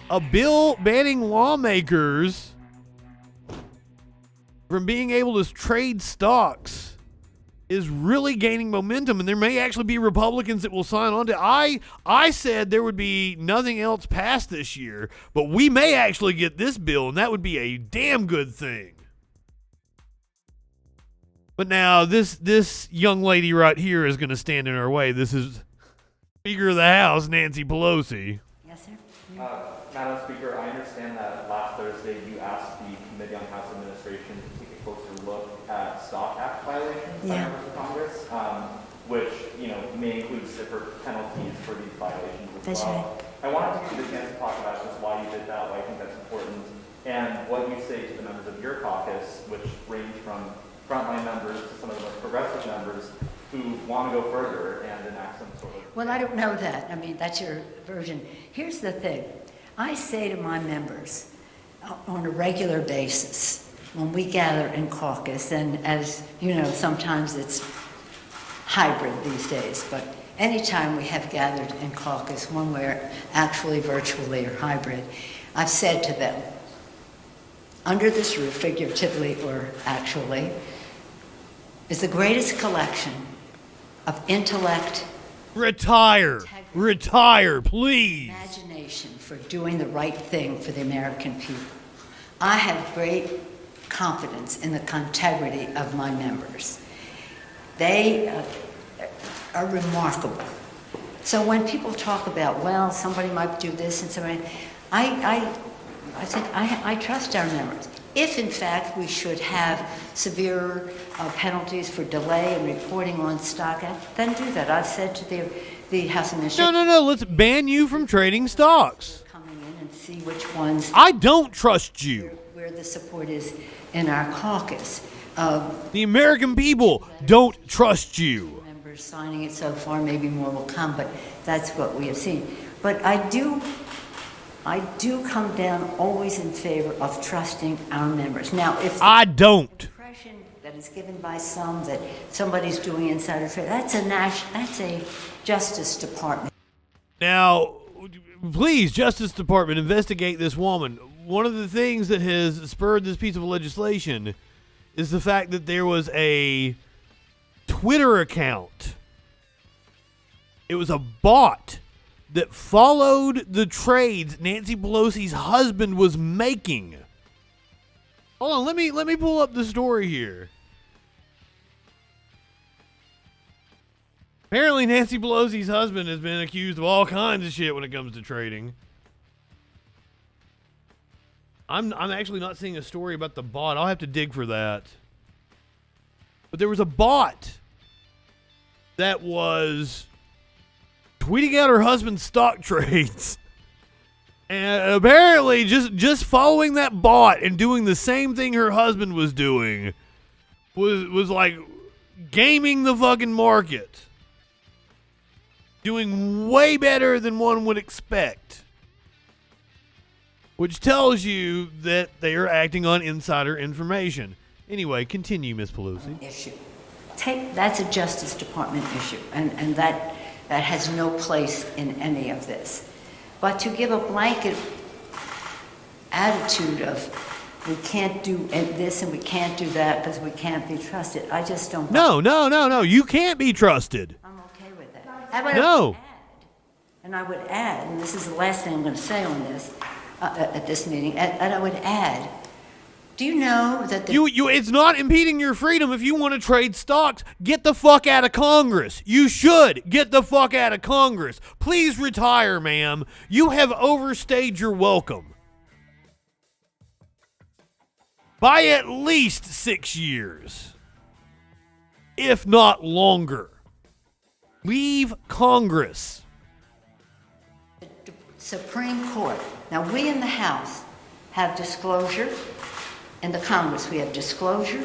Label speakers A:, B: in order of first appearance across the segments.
A: a bill banning lawmakers from being able to trade stocks is really gaining momentum, and there may actually be Republicans that will sign on to. I said there would be nothing else passed this year, but we may actually get this bill, and that would be a damn good thing. But now this young lady right here is going to stand in our way. This is Speaker of the House, Nancy Pelosi.
B: Yes, sir.
C: Madam Speaker, I understand that last Thursday you asked the Committee on House Administration to take a closer look at Stock Act violations by members of Congress, which may include stiffer penalties for these violations as
B: That's
C: well.
B: right.
C: I wanted to give you the chance to talk about just why you did that, why I think that's important, and what you say to the members of your caucus, which range from frontline members to some of the most progressive members who want to go further and enact some sort of...
B: Well, I don't know that. I mean, that's your version. Here's the thing. I say to my members on a regular basis when we gather in caucus, and as you know, sometimes it's hybrid these days, but anytime we have gathered in caucus, when we're actually virtually or hybrid, I've said to them, under this roof, figuratively or actually, is the greatest collection of intellect,
A: Retire, please.
B: imagination for doing the right thing for the American people. I have great confidence in the integrity of my members. They are remarkable. So when people talk about, well, somebody might do this and somebody, I think I trust our members. If, in fact, we should have severe penalties for delay in reporting on Stock Act, then do that. I've said to the House Administration...
A: No. Let's ban you from trading stocks.
B: ...coming in and see which ones...
A: I don't trust you.
B: ...where the support is in our caucus.
A: The American people don't trust you.
B: Members signing it so far, maybe more will come, but that's what we have seen. But I do come down always in favor of trusting our members. Now, if
A: I don't.
B: The impression that is given by some that somebody's doing insider trading, that's a Justice Department.
A: Now, please, Justice Department, investigate this woman. One of the things that has spurred this piece of legislation is the fact that there was a Twitter account. It was a bot that followed the trades Nancy Pelosi's husband was making. Hold on, let me pull up the story here. Apparently Nancy Pelosi's husband has been accused of all kinds of shit when it comes to trading. I'm actually not seeing a story about the bot. I'll have to dig for that. But there was a bot that was tweeting out her husband's stock trades. And apparently just following that bot and doing the same thing her husband was doing was like gaming the fucking market. Doing way better than one would expect. Which tells you that they are acting on insider information. Anyway, continue, Ms. Pelosi.
B: Issue. That's a Justice Department issue, and that has no place in any of this. But to give a blanket attitude of we can't do this and we can't do that because we can't be trusted, I just don't.
A: No. You can't be trusted.
B: I'm okay with that.
A: No.
B: I would add, and this is the last thing I'm going to say on this at this meeting, and I would add, do you know that
A: it's not impeding your freedom if you want to trade stocks. Get the fuck out of Congress. You should get the fuck out of Congress. Please retire, ma'am. You have overstayed your welcome. By at least 6 years. If not longer. Leave Congress.
B: the Supreme Court, now we in the House have disclosure. In the Congress, we have disclosure,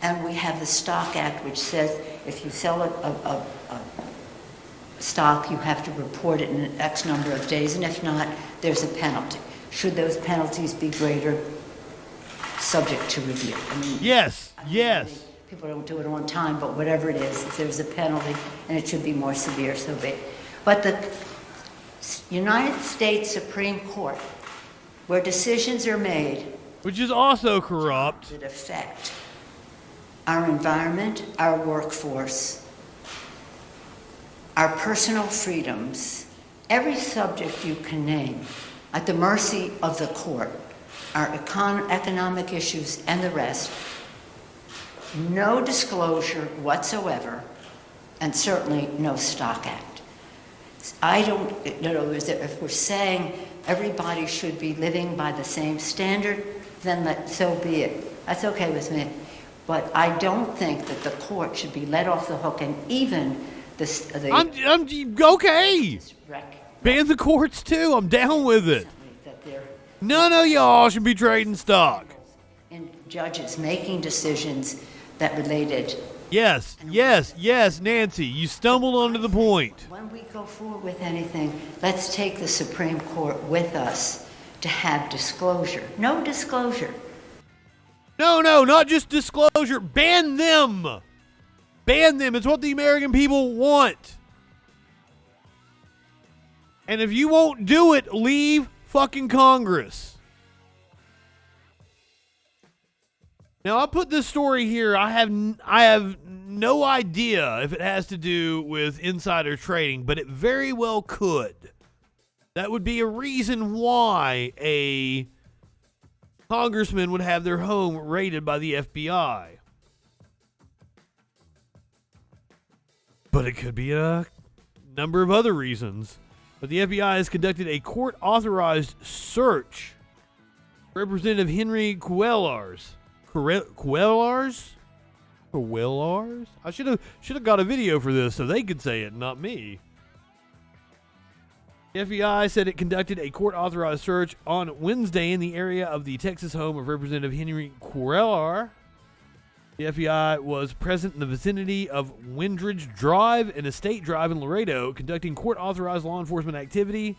B: and we have the Stock Act, which says if you sell a stock, you have to report it in an X number of days, and if not, there's a penalty. Should those penalties be greater, subject to review? I mean,
A: yes.
B: People don't do it on time, but whatever it is, if there's a penalty, and it should be more severe, so be it. But the United States Supreme Court where decisions are made
A: which is also corrupt.
B: that affect our environment, our workforce, our personal freedoms, every subject you can name, at the mercy of the court, our economic issues and the rest, no disclosure whatsoever, and certainly no Stock Act. I don't, in other words, if we're saying everybody should be living by the same standard, then so be it. That's okay with me. But I don't think that the court should be let off the hook, and even
A: I'm okay. Ban the courts too. I'm down with it. None of y'all should be trading stock.
B: And judges making decisions that related.
A: Yes, Nancy, you stumbled onto the point.
B: When we go forward with anything, let's take the Supreme Court with us to have disclosure. No disclosure.
A: No, not just disclosure. Ban them. Ban them. It's what the American people want. And if you won't do it, leave fucking Congress. Now, I put this story here. I have no idea if it has to do with insider trading, but it very well could. That would be a reason why a congressman would have their home raided by the FBI. But it could be a number of other reasons. But the FBI has conducted a court-authorized search. Representative Henry Cuellar's. I should have got a video for this so they could say it, not me. The FBI said it conducted a court-authorized search on Wednesday in the area of the Texas home of Representative Henry Cuellar. The FBI was present in the vicinity of Windridge Drive and Estate Drive in Laredo, conducting court-authorized law enforcement activity.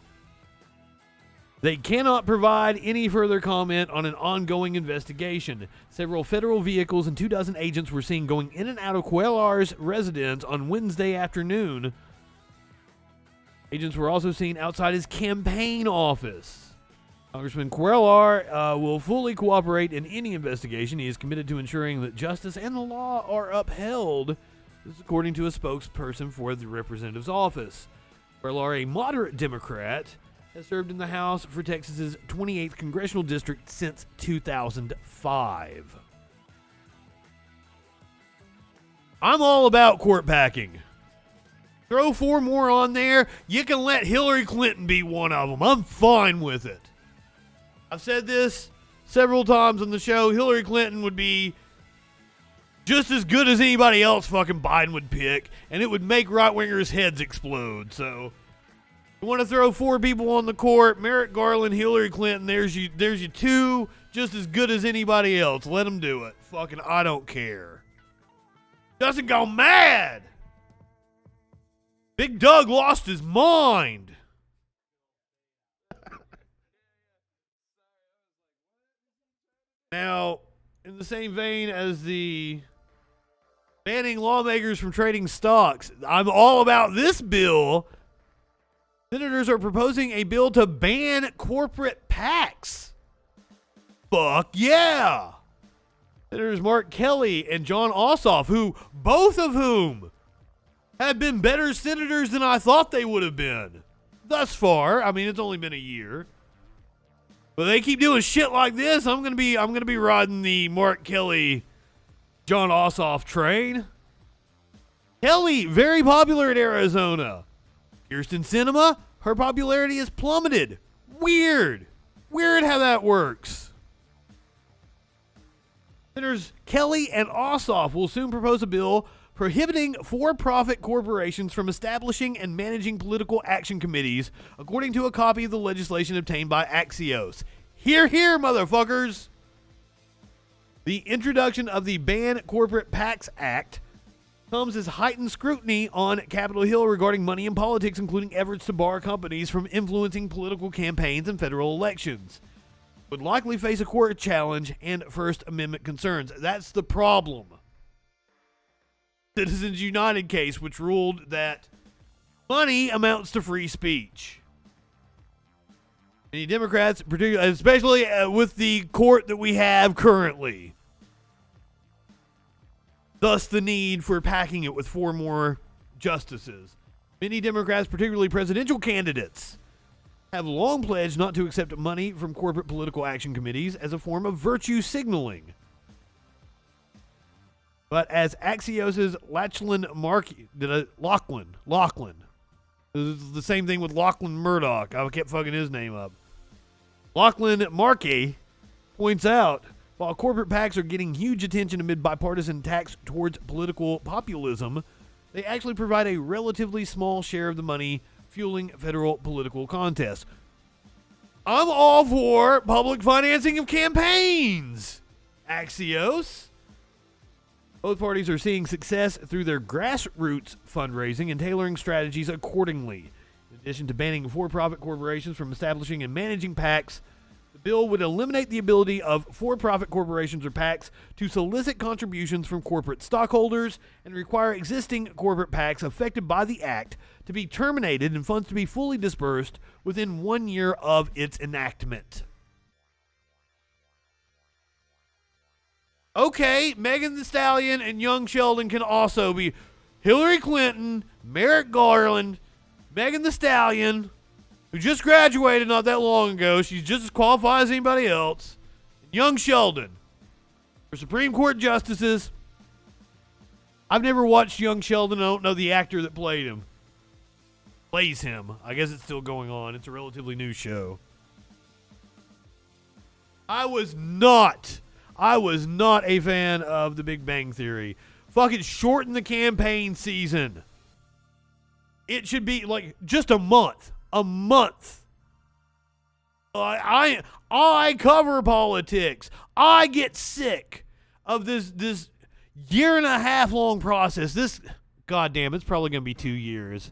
A: They cannot provide any further comment on an ongoing investigation. Several federal vehicles and 24 agents were seen going in and out of Cuellar's residence on Wednesday afternoon. Agents were also seen outside his campaign office. Congressman Cuellar will fully cooperate in any investigation. He is committed to ensuring that justice and the law are upheld. This is according to a spokesperson for the representative's office. Cuellar, a moderate Democrat, has served in the House for Texas's 28th congressional district since 2005. I'm all about court packing. Throw 4 more on there. You can let Hillary Clinton be one of them. I'm fine with it. I've said this several times on the show. Hillary Clinton would be just as good as anybody else fucking Biden would pick, and it would make right-wingers' heads explode. So, you want to throw 4 people on the court, Merrick Garland, Hillary Clinton, there's you 2, just as good as anybody else. Let them do it. Fucking I don't care. Doesn't go mad. Big Doug lost his mind. Now, in the same vein as the banning lawmakers from trading stocks, I'm all about this bill. Senators are proposing a bill to ban corporate PACs. Fuck yeah. Senators Mark Kelly and John Ossoff, both of whom have been better senators than I thought they would have been thus far. I mean, it's only been a year. But they keep doing shit like this. I'm gonna be riding the Mark Kelly, John Ossoff train. Kelly, very popular in Arizona. Kirsten Sinema, her popularity has plummeted. Weird how that works. Senators Kelly and Ossoff will soon propose a bill prohibiting for-profit corporations from establishing and managing political action committees, according to a copy of the legislation obtained by Axios. Hear, hear, motherfuckers! The introduction of the Ban Corporate PACs Act comes as heightened scrutiny on Capitol Hill regarding money in politics, including efforts to bar companies from influencing political campaigns and federal elections. Would likely face a court challenge and First Amendment concerns. That's the problem. Citizens United case, which ruled that money amounts to free speech. Many Democrats, particularly, especially with the court that we have currently, thus the need for packing it with 4 more justices. Many Democrats, particularly presidential candidates, have long pledged not to accept money from corporate political action committees as a form of virtue signaling. But as Axios' Lachlan Lachlan. This is the same thing with Lachlan Murdoch. I kept fucking his name up. Lachlan Markey points out, while corporate PACs are getting huge attention amid bipartisan attacks towards political populism, they actually provide a relatively small share of the money fueling federal political contests. I'm all for public financing of campaigns, Axios. Both parties are seeing success through their grassroots fundraising and tailoring strategies accordingly. In addition to banning for-profit corporations from establishing and managing PACs, the bill would eliminate the ability of for-profit corporations or PACs to solicit contributions from corporate stockholders and require existing corporate PACs affected by the act to be terminated and funds to be fully dispersed within 1 year of its enactment. Okay, Megan Thee Stallion and Young Sheldon can also be Hillary Clinton, Merrick Garland, Megan Thee Stallion, who just graduated not that long ago. She's just as qualified as anybody else. And Young Sheldon for Supreme Court justices. I've never watched Young Sheldon. I don't know the actor that plays him. I guess it's still going on. It's a relatively new show. I was not a fan of The Big Bang Theory. Fucking shorten the campaign season. It should be like just a month. A month. I cover politics. I get sick of this year and a half long process. This, goddamn, it's probably going to be 2 years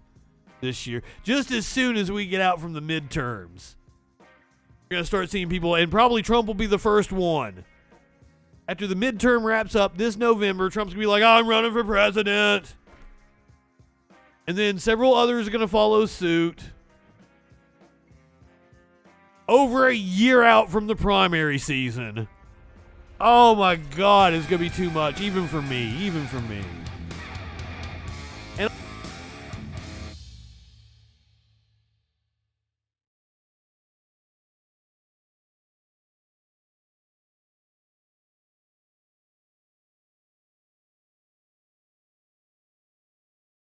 A: this year. Just as soon as we get out from the midterms, we're going to start seeing people, and probably Trump will be the first one. After the midterm wraps up this November, Trump's going to be like, I'm running for president. And then several others are going to follow suit. Over a year out from the primary season. Oh my God, it's going to be too much, even for me.